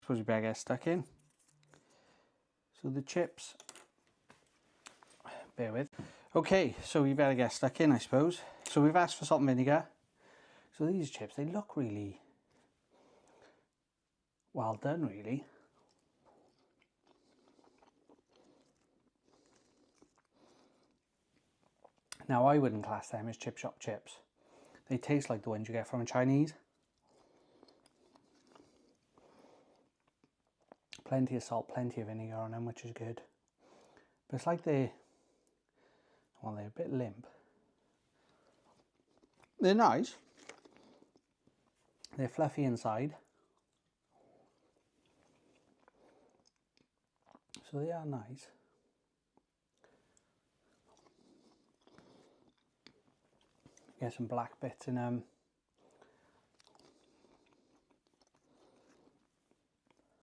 suppose you better get stuck in. So the chips, bear with. Okay, so we better get stuck in, I suppose. So we've asked for salt and vinegar. So these chips, they look really well done, really. Now, I wouldn't class them as chip shop chips. They taste like the ones you get from a Chinese. Plenty of salt, plenty of vinegar on them, which is good. But it's like they're a bit limp. They're nice. They're fluffy inside. So they are nice. Get some black bits in them.